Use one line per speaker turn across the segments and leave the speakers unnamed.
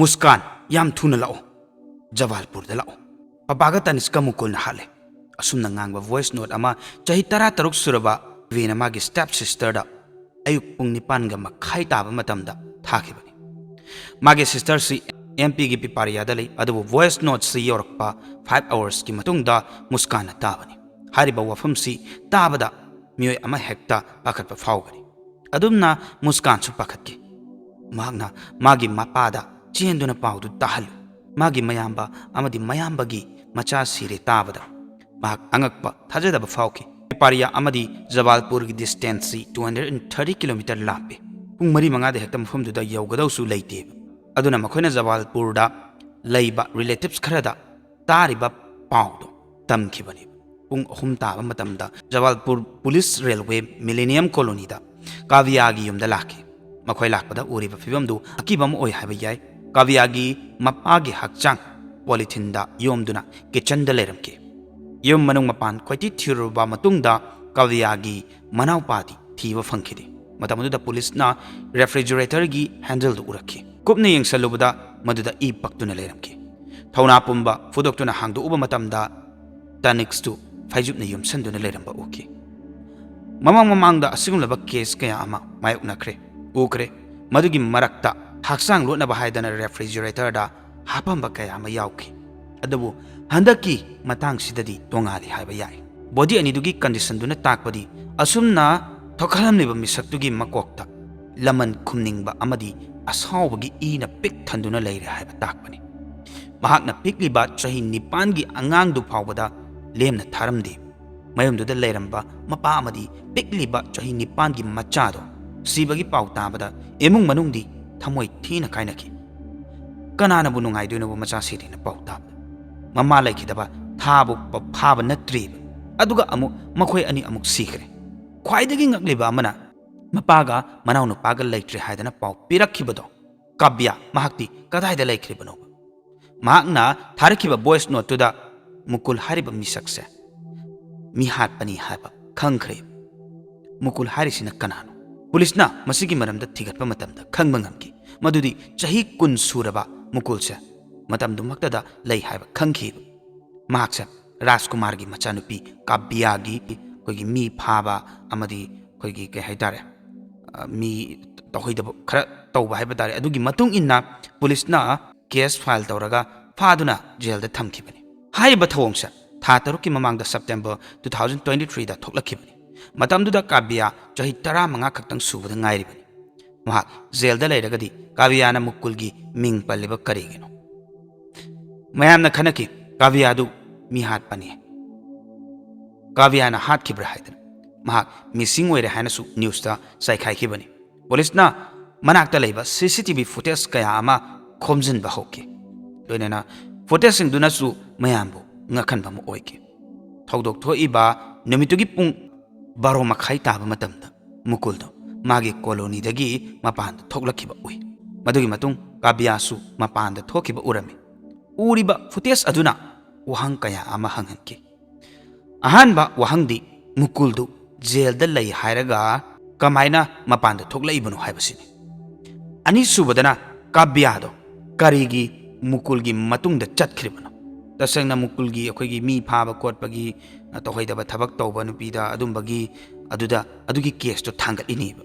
मुस्कान याम थुना लाओ जवालपुर दा लाओ पापागा तनिष्का मुकुल हाले असुमना ngang voice note ama chahi tara taruk suraba vena magi step sister da ayuk pung nipan ga makhai taba matamda thakibani magi sister si MP gi pipariya da lei adu voice note si yorkpa 5 hours ki matung da muskan tabani hariba wafam si tabada mioi ama hekta pakhat pa faugani adumna muskan su pakhatki magna magi mapada chenduna paudu tahal magi mayamba amadi mayambagi macha sire tabada mak angakpa thajadaba fauki pariya amadi jabalpur gi distance 230 km lape pung mari manga de hektam phum du da yaugadau su leite aduna makhoina jabalpur da leiba relatives kharada tariba paudo tamkhibani pung ahum taba matamda jabalpur police railway millennium colony da kavyagi yumda laki makhoi lakpada uriba fibam du akibam oi haba yai kavyagi mapagi hakchang polythene da yomduna kitchen da leramke yom manung mapan khoiti thiruba matungda kavyagi manawpati thiba phangkhidi matamuda police na refrigerator gi handle du urakhi kupne yengsalubada maduda e paktuna leramke thawna pumba fudoktuna hangdu uba matamda tanix tu faijupna yumsanduna leramba okay mamangda asigumlaba case kaya ama mayuknakre ukre madugi marakta haksang lotnaba haidana refrigerator da hapamba kaya ama yauki adabu handaki matang sidadi tongali haiba yai body ani dugi condition duna takpadi asumna thokhalamliba misaktugi makokta laman khumningba amadi asawbagi ina pik thanduna leire haiba takpani mahakna pikliba chahi nipan gi angang du phawbada lemna tharamdi mayumduda leiramba mapa amadi pikliba chahi nipan gi machado sibagi pau tabada emung manungdi thamoi thina kainaki kanana bu nungai duino bu macha sirina pau tabada mama laikidaba thabu phaba natri aduga amu makhoi ani amuk sikre khwaidagi ngagliba amana mapaga manau no pagal laitre haidana pau pirakhibado kabya mahakti kadaida laikhribano mahakna tharkiba voice note to da mukul hariba misakse mi hatpani haba khangkhre mukul harisina kanano police na masigi maramda thigatpa matamda khangba ngamki madudi chahi kun suraba mukulse matam dumakta da lei haiba khangki mahaksa rajkumar gi machanupi kabya gi koigi mi phaba amadi koigi ke haidare mi tohoida khara tawba haiba dare adugi matung inna police na case file tawraga phaduna jail da thamkibani haiba thawongsa tha taruki mamangda September 2023 da thoklakibani matamduda kabya chahi 15 khaktang subada ngairibani mahak jail da leiragadi kabya na mukulgi ming paliba karigino mayamna khanaki kabya du mi hat pani kabya na hat kibra haidana mahak missing oire hanasu news ta saikhai kibani police na manakta leiba CCTV footage kaya ama khomjin ba hoke loinena footage sing duna su mayambu ngakhan ba mo oike thodok thoiba numitugi pung baro makhai taba matamda mukuldo magi colony dagi mapan thoklakhiba ui madugi matung kabya su mapan da thokiba urami uriba footage aduna wahang kaya ama hanghanki ahanba wahangdi mukuldu jail da lei hairaga kamaina mapan da thoklaibanu haibasini ani subadana kabya do karigi mukulgi matungda chatkhiribano tasangna mukulgi akoigi mi phaba kotpagi tohoidaba thabak tawba nupida adumbagi adugi case to thangat iniba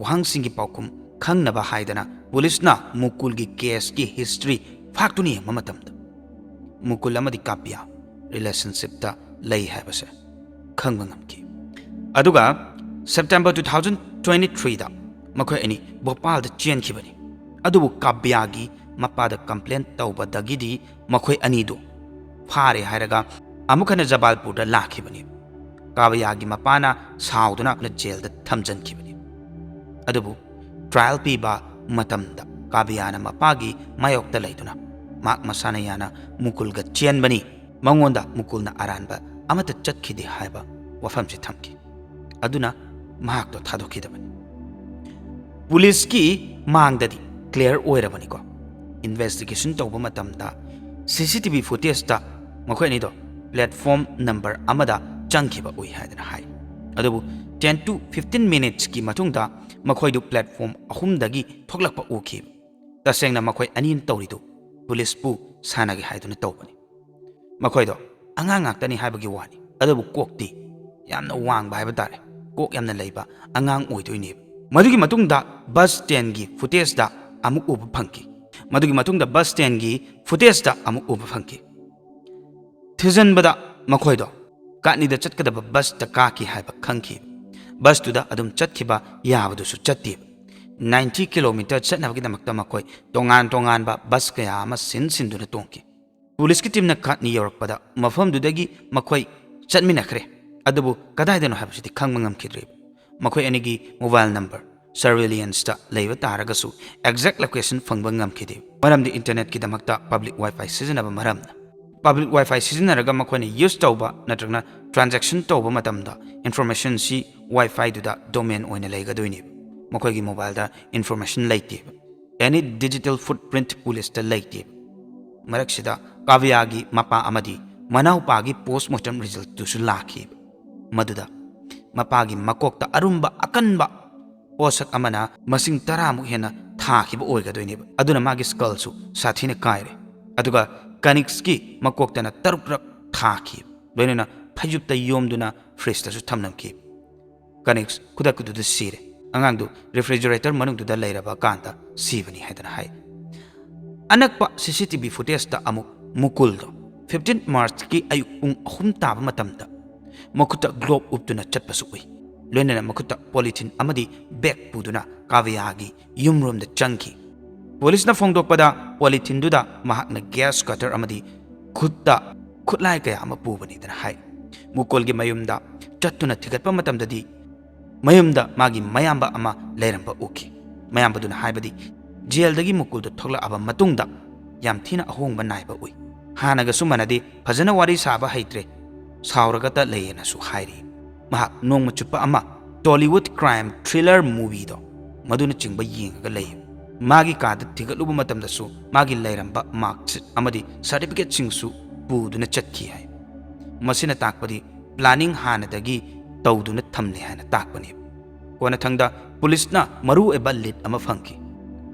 wahang singi paukum khangnaba haidana police na mukulgi case ki history faktuni mamatamda mukul amadi kabya relationship ta lei habase khangba ngamki aduga September 2023 da makhoi ani Bhopal da chen khibani adubu kabya gi mapada complaint tawba dagidi makhoi ani do phare hairaga amukhana Jabalpur da lakhibani kabya gi mapana sauduna na jail da thamjan khibani adubu trial piba matamda kabya na mapagi mayok da leiduna mak masana yana mukul ga chen bani mangonda mukul na aranba amata chakhidi haiba wafam si thamki aduna mahak to thadokidabani police ki mangdadi clear oirabani ko investigation tawba matamda CCTV footage ta makhoi ni do platform number amada changkhiba ui haidana hai adubu 10 to 15 minutes ki matungda makhoi du platform ahum dagi thoklakpa uki तसेंगना मखोय अनीन तौरीदु police पु सानागे हाइदुना तौबनी मखोयदो अंगांग ngaktani हाइबगी वानी अदबु कोकती यामना वांगबा हाइबा तारे Coke यामना लेबा अंगांग ओइदोइने मदुगी मतुंगदा bus stand की फुटेज दा अमुक उब फंकी मदुगी मतुंगदा बस स्टैंड की फुटेज दा अमुक उब फंकी थिजनबदा मखोयदो काटनीदा चटकदबा बस ता काकी हाइबा खंकी बस तुदा अदुम चटखिबा याबदुसु चट्टी 90 किलोमीटर चटनबगिदमक्ता मखोय तोंगान बा बस कया अमा सिन तोंकी पुलिस की टीम न काटनी यौरकपदा मफमदुदगी मखोय चटमिनखरे अदुबु कदाइदनो हाइबसिदि खंगबा ngamखिद्रे मखोय अनिगी मोबाइल नंबर सर्वेलियंस ता लेबा तारगसु एक्जैक्ट लोकेशन फंगबा ngamखिदे मरमदि इंटरनेट की दमक्ता पब्लिक वाईफाई सिजनबा मरमना पब्लिक वाईफाई सिजनरगा मखोयने यूज तौबा नत्रगना ट्रांजैक्शन तौबा मतमदा इंफॉर्मेशन सी वाईफाई दुदा डोमेन ओइना लेगदोइने मखोयगी मोबाइल दा इंफॉर्मेशन लेते एनी डिजिटल फुटप्रिंट पुलिस ता लेते मरकसिदा काव्यागी मपा अमदी मनाउपागी पोस्टमार्टम रिजल्ट तुसु लाखि मदुदा मपागी मकोक्ता अरुंबा अकनबा पोसक अमना मसिंग 10 मुक हेना थाखिबा ओइगदोइने अदुना मागी स्कलसु साथीने कायरे अदुगा कनिक्स की मकोक्तना तरुक्रक थाखि लोइनना फजुप्ता योमदुना फ्रिजतसु थमनमखि कनिक्स खुदकुदुद सिरे अंगांगदु रेफ्रिजरेटर मनुंगदुदा लेरबा कांता सीबनी हाइदना हाइ अनकपा सीसीटीवी फुटेज ता अमुक मुकुलदो 15 मार्च की अयुक पुंग 3 ताबा मतमदा मखुता ग्लोब उपदुना चटपसु उइ लोइनना मखुता पॉलिथिन अमदी बैग पुदुना काव्यागी युमरोमदा चंखि पुलिसना फोंदोकपदा पॉलिथिनदुदा महाकना गैस कटर अमदी खुत्ता खुतलाय कया अमा पुबनीदना हाइ मुकुलगी मयुमदा चट्टुना थिगतपा मतमददी मयुमदा मागी मयाम्बा अमा लेरंबा उखि मयाम्बदुना हाइबदी जेलदगी मुकुलदो थोक्लाअबा मतुंगदा याम थीना अहोंगबा नाइबा उइ हानागसु मनदी फजना वारी साबा हैत्रे सावरगता लेयेनासु हाइरि महा नोंगमा चुप्पा अमा टॉलीवुड क्राइम थ्रिलर मूवीदो मदुना चिंगबा येंगगा लेय मागी काद थिगलुबा मतमदसु मागी लेरंबा मार्क्स अमदी सर्टिफिकेट सिंगसु पुदुना चटखि हाइ मसिना ताकपदी प्लानिंग हानदगी तौदुना थमने हाना ताकपनी कोना थंगदा पुलिसना मरु एबा लीड अमा फंकी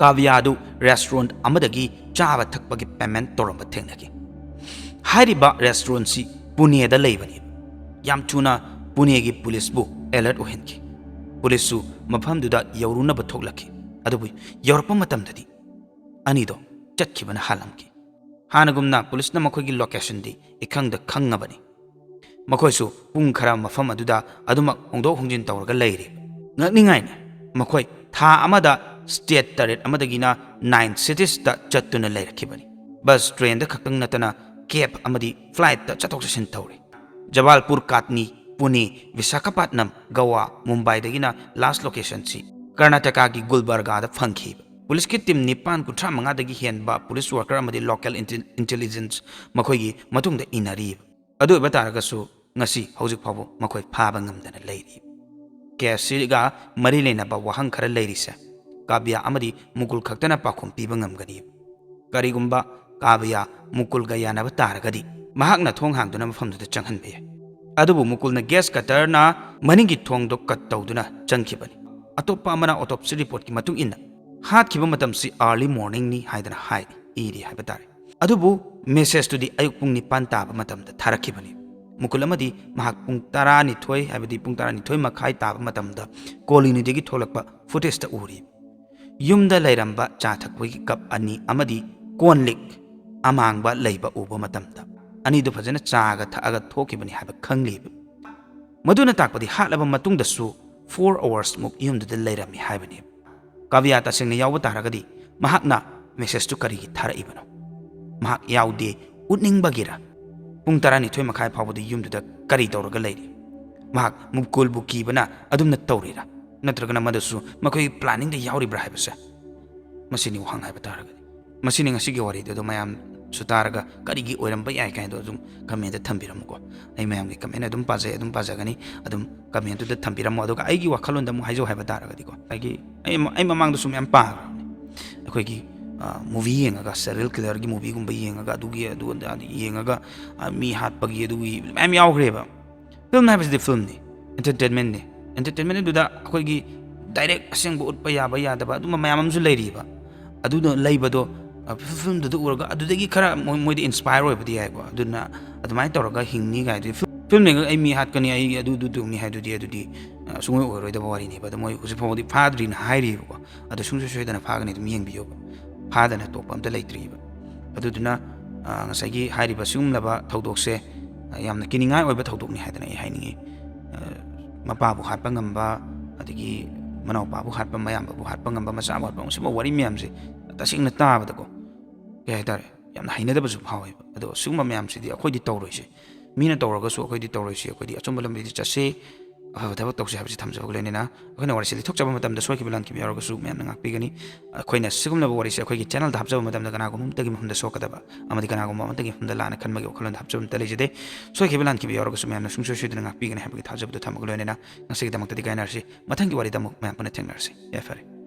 काव्यादु रेस्टोरेंट अमदगी चाबा थकपगी पेमेंट तोरंबा थेंगनगी हाइरिबा रेस्टोरेंट सी पुणेदा लेबनी याम थुना पुणेगी पुलिस बु अलर्ट ओहेनकी पुलिसु मफमदुदा यौरुनबा थोक्लकी अदुबु यौरपा मतमददी अनिदो चटखिबना हालमकी हानगुमना पुलिसना मखोगी लोकेशन दी इखंगदा खंगबनी मखोयसु पुंग खरा मफम अदुदा अदुमक होंदोक होंजिन तौरगा लेरि ngakningaine मखोय था अमदा स्टेट तरेट अमदगिना 9 cities ता चत्तुना लेरखिबनी बस ट्रेन दा खक्तंग नतना कैब अमदी फ्लाइट ता चतोक चसिन तौरे जबलपुर काटनी पुणे विशाखापट्टनम गोवा मुंबई दगिना लास्ट लोकेशन सी कर्नाटका की गुलबर्गा दा फंखी पुलिस की टीम 9 दगी हेनबा पुलिस वर्कर अमदी लोकल इंटेलिजेंस मखोयगी मतुंगदा इनरी अदु बतारगसु ngasi hojik phabu makhoi phaba ngamdana leiri केसिगा मरी लेनबा वहंग खरा लेरिसे काव्या अमदी मुकुल खक्तना पाखुम पीबा ngamgani करिगुम्बा काव्या मुकुल गयानब तारगदी महाकना थोंग हांगदुना मफमदुदा चंगहनबे अदुबु मुकुलना गैस कटरना मनिंगी थोंगदो कट तौदुना चंगखिबनी अतोप्पा अमना ऑटोप्सी रिपोर्ट की मतुंग इन्ना हातखिबा मतमसी अर्ली मॉर्निंग नि हाइदना हाइ इरि हाइबा तारे अदुबु मेसेज तुदी अयुक पुंग 9 ताबा मतमदा थारखिबनी मुकुल अमदी महाक पुंग 12 हाइबदी पुंग 12 मखाइ ताबा मतमदा कोलिनीदगी थोलकपा फुटेज ता उरि युमदा लैरंबा चाथकपगी कप अनि अमदी कोनलिक अमांगबा लैबा उबा मतमदा अनिदु फजना चागा थागा थोकिबनी हाइबा खंगलिब मदुना ताकपदी हालबा मतुंगदसु 4 hours मुक युमदुदा लैरमी हाइबनी काव्या तसिंगना यावबा तारगदी महाकना मेसेज तु करिगी थारइबनो महाक यावदे उटनिंगबगिरा पुंग 12 मखाइ फावबदी युमदुदा करि तौरगा लैरि महाक मुकुल बुकीबना अदुमना तौरिरा नत्रगना मदसु मखोइ प्लानिंग दे यावरिब्रा हाइबसे मसिनि वहांग हाइबा तारगदी मसिनि ngasiगी वरिदो दो मयाम सुतारगा करिगी ओइरंबा याइ काइदो जुम कमेंट थंबिरमको ai mayamgi कमेंट अदुम पाजगनी अदुम कमेंट तुदा थंबिरमो अदुगा आइगी वखलोंद मु हाइजो हाइबा तारगदी को ai mamang दसु मयाम पा अखोइगी मूवी येंगा serial killer की मूवी गुंबा येंगा अदुगी अदुंदा येंगा मी हातपगी अदुगी मयाम यावग्रेबा फिल्म हाइबसि फिल्म नि एंटरटेनमेंट दुदा अखोइगी डायरेक्ट असेंग उठपा याबा यादबा अदुम मयाममसु लेरिबा ꯑꯗꯨꯅ ꯂꯩꯕꯗꯣ ꯐꯤꯜꯝꯗꯨꯗ ꯎꯔꯒ ꯑꯗꯨꯗꯒꯤ ꯈꯔ ꯃꯣꯏꯗ ꯏꯟꯁꯄꯥꯌꯔ ꯑꯣꯏꯕꯗꯤ ꯌꯥꯏꯀꯣ ꯑꯗꯨꯅ ꯑꯗꯨꯃꯥꯏꯅ ꯇꯧꯔꯒ ꯍꯤꯡꯅꯤ ꯀꯥꯏꯗꯨꯗꯤ ꯐꯤꯜꯝꯅꯦꯒ ꯑꯩ ꯃꯤ ꯍꯥꯠꯀꯅꯤ ꯑꯩ ꯑꯗꯨꯗꯨꯅꯤ ꯍꯥꯏꯗꯨꯗꯤ ꯁꯨꯡꯑꯣꯏ ꯑꯣꯏꯔꯣꯏꯗꯕ ꯋꯥꯔꯤꯅꯦꯕ ꯑꯗꯣ ꯃꯣꯏ ꯍꯧꯖꯤꯛ ꯐꯥꯎꯕꯗꯤ ꯐꯥꯗ꯭ꯔꯤꯅ ꯍꯥꯏꯔꯤꯕꯀꯣ ꯑꯗꯣ ꯁꯨꯡꯁꯣꯏ ꯁꯣꯏꯗꯅ ꯐꯥꯒꯅꯤ ꯑꯗꯨꯝ ꯌꯦꯡꯕꯤꯌꯣꯕ ꯐꯥꯗꯅ ꯇꯣꯛꯄ ꯑꯝꯇ ꯂꯩꯇ꯭ꯔꯤꯕ ꯑꯗꯨꯗꯨꯅ ꯉꯁꯥꯏꯒꯤ ꯍꯥꯏꯔꯤꯕ ꯁꯤꯒꯨꯝꯂꯕ ꯊꯧꯗꯣꯛꯁꯦ ꯌꯥꯝꯅ ꯀꯤꯅꯤꯡꯉꯥꯏ ꯑꯣꯏꯕ ꯊꯧꯗꯣꯛꯅꯤ ꯍꯥꯏꯗꯅ ꯑꯩ ꯍꯥꯏꯅꯤꯡꯉꯤ ꯃꯄꯥꯕꯨ ꯍꯥꯠꯄ ꯉꯝꯕ ꯑꯗꯒꯤ ꯃꯅꯥꯎꯄꯥꯕꯨ ꯍꯥꯠꯄ ꯃꯌꯥꯝꯕꯕꯨ ꯍꯥꯠꯄ ꯉꯝꯕ ꯃꯆꯥꯕꯨ ꯍꯥꯠꯄ ꯉꯝꯕ ꯁꯤꯒꯨꯝꯕ ꯋꯥꯔꯤ ꯃꯌꯥꯝꯁꯦ ꯇꯁꯦꯡꯅ ꯇꯥꯕꯗꯀꯣ ꯀꯩ ꯍꯥꯏꯇꯥꯔꯦ ꯌꯥꯝꯅ ꯍꯩꯅꯗꯕꯁꯨ ꯐꯥꯎꯋꯦꯕ ꯑꯗꯣ ꯁꯤꯒꯨꯝꯕ ꯃꯌꯥꯝꯁꯤꯗꯤ ꯑꯩꯈꯣꯏꯗꯤ ꯇꯧꯔꯣꯏꯁꯦ ꯃꯤꯅ ꯇꯧꯔꯒꯁꯨ ꯑꯩꯈꯣꯏꯗꯤ ꯇꯧꯔꯣꯏꯁꯤ ꯑꯩꯈꯣꯏꯗꯤ ꯑꯆꯨꯝꯕ ꯂꯝꯕꯤꯗ ꯆꯠꯁꯤ ꯑꯐꯕ ꯊꯕꯛ ꯇꯧꯁꯤ ꯍꯥꯏꯕꯁꯤ ꯊꯝꯖꯕ ꯂꯣꯏꯅꯅ ꯑꯩꯈꯣꯏꯅ ꯋꯥꯔꯤꯁꯤ ꯂꯤꯊꯣꯛꯆꯕ ꯃꯇꯝꯗ ꯁꯣꯏꯈꯤꯕ ꯂꯥꯟꯈꯤꯕ ꯌꯥꯎꯔꯒꯁꯨ ꯃꯌꯥꯝꯅ ꯉꯥꯛꯄꯤꯒꯅꯤ ꯑꯩꯈꯣꯏꯅ ꯁꯤꯒꯨꯝꯂꯕ ꯋꯥꯔꯤꯁꯦ ꯑꯩꯈꯣꯏꯒꯤ ꯆꯦꯅꯦꯜꯗ ꯍꯥꯞꯆꯕ ꯃꯇꯝꯗ ꯀꯅꯥꯒꯨꯝꯕ ꯑꯃꯇꯒꯤ ꯃꯐꯝꯗ ꯁꯣꯛꯀꯗꯕ ꯑꯃꯗꯤ ꯀꯅꯥꯒꯨꯝꯕ ꯑꯃꯇꯒꯤ ꯃꯐꯝꯗ ꯂꯥꯟꯅ ꯈꯟꯕꯒꯤ ꯋꯥꯈꯜꯂꯣꯟꯗ ꯍꯥꯞꯆꯕ ꯑꯃꯇ ꯂꯩꯖꯗꯦ ꯁꯣꯏꯈꯤꯕ ꯂꯥꯟꯈꯤꯕ ꯌꯥꯎꯔꯒꯁꯨ ꯃꯌꯥꯝꯅ ꯁꯨꯡꯁꯣꯏ ꯁꯣꯏꯗꯅ ꯉꯥꯛꯄꯤꯒꯅꯤ ꯍꯥꯏꯕꯒꯤ ꯊꯥꯖꯕꯗꯨ ꯊꯝꯃꯒ ꯂꯣꯏꯅꯅ ꯉꯁꯤꯒꯤꯗꯃꯛꯇꯗꯤ ꯀꯥꯏꯅꯔꯁꯤ ꯃꯊꯪꯒꯤ ꯋꯥꯔꯤꯗ ꯑꯃꯨꯛ ꯃꯌꯥꯝ ꯄꯨꯟꯅ ꯊꯦꯡꯅꯔꯁꯤ ꯌꯥꯏꯐꯔꯦ